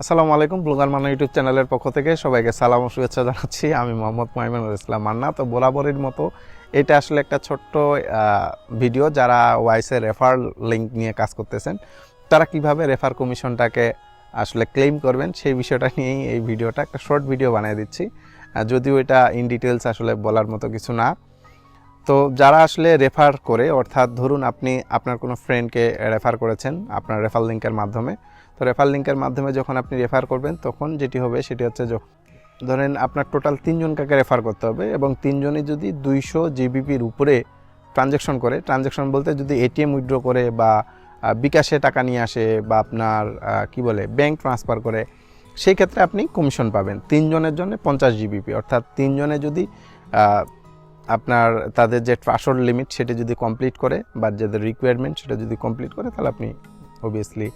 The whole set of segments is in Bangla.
আসসালামু আলাইকুম। ব্লগার মান্না ইউটিউব চ্যানেলের পক্ষ থেকে সবাইকে সালাম ও শুভেচ্ছা জানাচ্ছি। আমি মোহাম্মদ মাইমুনুল ইসলাম মান্না। তো বরাবরের মতো এটা আসলে একটা ছোট্ট ভিডিও, যারা ওয়াইসে রেফার লিঙ্ক নিয়ে কাজ করতেছেন তারা কিভাবে রেফার কমিশনটাকে আসলে ক্লেম করবেন সেই বিষয়টা নিয়েই এই ভিডিওটা, একটা শর্ট ভিডিও বানিয়ে দিচ্ছি। যদিও এটা ইন ডিটেলস আসলে বলার মতো কিছু না। তো যারা আসলে রেফার করে, অর্থাৎ ধরুন আপনি আপনার কোনো ফ্রেন্ডকে রেফার করেছেন আপনার রেফার লিঙ্কের মাধ্যমে। তো রেফার লিঙ্কের মাধ্যমে যখন আপনি রেফার করবেন তখন যেটি হবে সেটি হচ্ছে, ধরেন আপনার টোটাল 3 জনকে রেফার করতে হবে এবং 3 জনই যদি 200 জিবিপির উপরে ট্রানজ্যাকশন করে, ট্রানজ্যাকশন বলতে যদি এটিএম উইথড্র করে বা বিকাশে টাকা নিয়ে আসে বা আপনার ব্যাংক ট্রান্সফার করে, সেই ক্ষেত্রে আপনি কমিশন পাবেন। 3 জনের জন্য 50 জিবিপি, অর্থাৎ 3 জনে যদি আপনার তাদের যে ট্রান্সফার লিমিট সেটা যদি কমপ্লিট করে বা যাদের রিকোয়ারমেন্ট সেটা যদি কমপ্লিট করে, তাহলে আপনি অবভিয়াসলি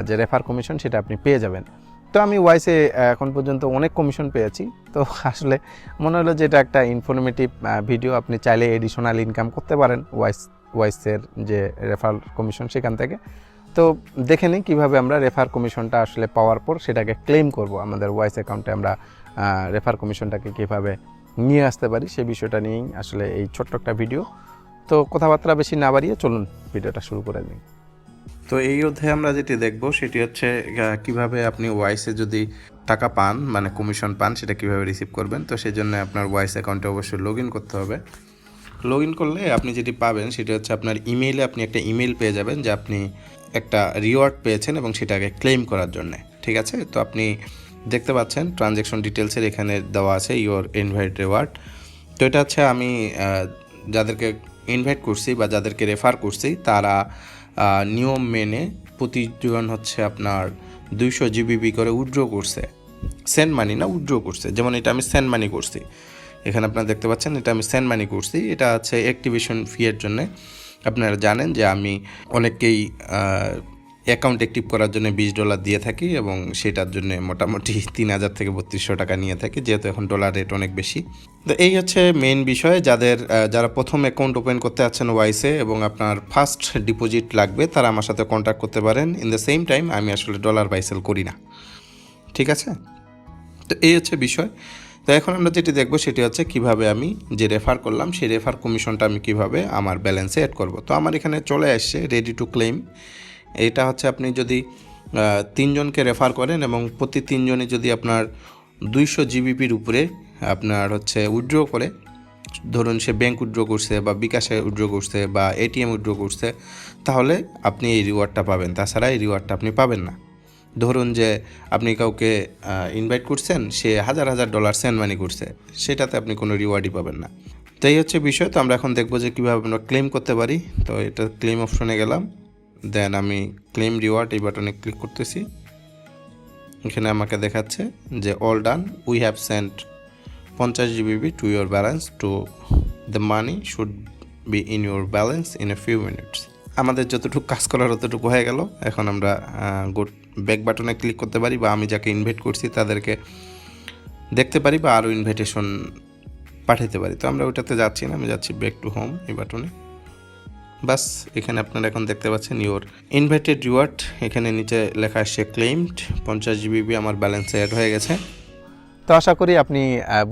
যে রেফার কমিশন সেটা আপনি পেয়ে যাবেন। তো আমি ওয়াইসে এখন পর্যন্ত অনেক কমিশন পেয়েছি। তো আসলে মনে হলো যে এটা একটা ইনফরমেটিভ ভিডিও, আপনি চাইলে এডিশনাল ইনকাম করতে পারেন ওয়াইসের যে রেফার কমিশন সেখান থেকে। তো দেখে নিই কীভাবে আমরা রেফার কমিশনটা আসলে পাওয়ার পর সেটাকে ক্লেম করব আমাদের ওয়াইস অ্যাকাউন্টে। আমরা রেফার কমিশনটাকে কীভাবে নিয়ে আসতে পারি সেই বিষয়টা নিয়েই আসলে এই ছোট্ট একটা ভিডিও। তো কথাবার্তা বেশি না বাড়িয়ে চলুন ভিডিওটা শুরু করে নিই। তো এই অধ্যায়ে আমরা যেটি দেখব সেটি হচ্ছে কিভাবে আপনি ওয়াইসে যদি টাকা পান, মানে কমিশন পান, সেটা কিভাবে রিসিভ করবেন। তো সেই জন্য আপনার ওয়াইস অ্যাকাউন্টে অবশ্যই লগ ইন করতে হবে। লগ ইন করলে আপনি যেটি পাবেন সেটি হচ্ছে আপনার ইমেইলে আপনি একটা ইমেল পেয়ে যাবেন যে আপনি একটা রিওয়ার্ড পেয়েছেন এবং সেটাকে ক্লেম করার জন্যে। ঠিক আছে, তো আপনি দেখতে পাচ্ছেন ট্রানজ্যাকশন ডিটেলসের এখানে দেওয়া আছে ইওর ইনভাইট রিওয়ার্ড। তো এটা হচ্ছে আমি যাদেরকে ইনভাইট করছি বা যাদেরকে রেফার করছি তারা নিয়ম মেনে প্রতিজন হচ্ছে আপনার 200 জিবিপি করে উইথড্র করছে। সেন্ড মানি না, উইথড্র করছে। যেমন এটা আমি সেন্ড মানি করছি, এখানে আপনারা দেখতে পাচ্ছেন এটা আমি সেন্ড মানি করছি। এটা হচ্ছে অ্যাক্টিভেশন ফি এর জন্য। আপনারা জানেন যে আমি অনেককেই অ্যাকাউন্ট অ্যাক্টিভ করার জন্য $20 দিয়ে থাকি এবং সেটার জন্য মোটামুটি 3000 থেকে 3200 টাকা নিয়ে থাকি, যেহেতু এখন ডলার রেট অনেক বেশি। তো এই হচ্ছে মেইন বিষয়। যারা প্রথম অ্যাকাউন্ট ওপেন করতে যাচ্ছেন ওয়াইসে এবং আপনার ফার্স্ট ডিপোজিট লাগবে, তারা আমার সাথে কন্ট্যাক্ট করতে পারেন। ইন দ্য সেম টাইম আমি আসলে ডলার বাই সেল করি না। ঠিক আছে, তো এই হচ্ছে বিষয়। তো এখন আমরা যেটি দেখব সেটি হচ্ছে কিভাবে আমি যে রেফার করলাম সেই রেফার কমিশনটা আমি কিভাবে আমার ব্যালেন্সে অ্যাড করব। তো আমার এখানে চলে আসছে রেডি টু ক্লেম। এটা হচ্ছে আপনি যদি 3 জনকে রেফার করেন এবং প্রতি 3 জনে যদি আপনার 200 জিবিপির উপরে আপনার হচ্ছে উইথড্র করে, ধরুন সে ব্যাংক উইথড্র করছে বা বিকাশে উইথড্র করছে বা এটিএম উইথড্র করছে, তাহলে আপনি এই রিওয়ার্ডটা পাবেন। তাছাড়া এই রিওয়ার্ডটা আপনি পাবেন না। ধরুন যে আপনি কাউকে ইনভাইট করছেন, সে $1000 সেন্ড মানি করছে, সেটাতে আপনি কোনো রিওয়ার্ডই পাবেন না। তো এই হচ্ছে বিষয়। তো আমরা এখন দেখবো যে কীভাবে আমরা ক্লেম করতে পারি। তো এটা ক্লেম অপশনে গেলাম, দেন আমি ক্লেম রিওয়ার্ড এই বাটনে ক্লিক করতেছি। এখানে আমাকে দেখাচ্ছে যে all done, we have Saint 50 GBP to your balance, to the money should be in your balance in a few minutes. আমাদের যতটুকু কাজ করার ততটুকু হয়ে গেল। এখন আমরা ব্যাক বাটনে ক্লিক করতে পারি বা আমি যাকে ইনভাইট করছি তাদেরকে দেখতে পারি বা আরও ইনভাইটেশন পাঠাতে পারি। তো আমরা ওটাতে যাচ্ছি না, আমি যাচ্ছি ব্যাক টু হোম এই বাটনে। বাস, এখানে আপনারা এখন দেখতে পাচ্ছেন ইওর ইনভাইটেড রিওয়ার্ড, এখানে নিচে লেখা আসছে ক্লেমড। 50 জিবিপি আমার ব্যালেন্সে অ্যাড হয়ে গেছে। তো আশা করি আপনি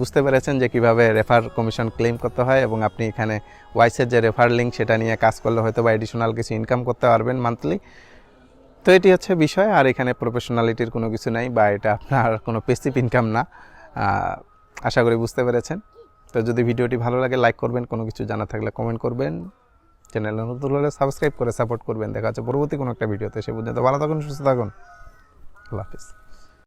বুঝতে পেরেছেন যে কিভাবে রেফার কমিশন ক্লেম করতে হয় এবং আপনি এখানে ওয়াইসের যে রেফার লিঙ্ক সেটা নিয়ে কাজ করলে হয়তো বা এডিশনাল কিছু ইনকাম করতে পারবেন মান্থলি। তো এটি হচ্ছে বিষয়। আর এখানে প্রফেশনালিটির কোনো কিছু নাই বা এটা আপনার কোনো পেসিভ ইনকাম না। আশা করি বুঝতে পেরেছেন। তো যদি ভিডিওটি ভালো লাগে লাইক করবেন, কোনো কিছু জানা থাকলে কমেন্ট করবেন, চ্যানেলে নতুন হলে সাবস্ক্রাইব করে সাপোর্ট করবেন। দেখা যাচ্ছে পরবর্তী কোনো একটা ভিডিওতে। সে পর্যন্ত ভালো থাকুন, সুস্থ থাকুন। আল্লাহ হাফিজ।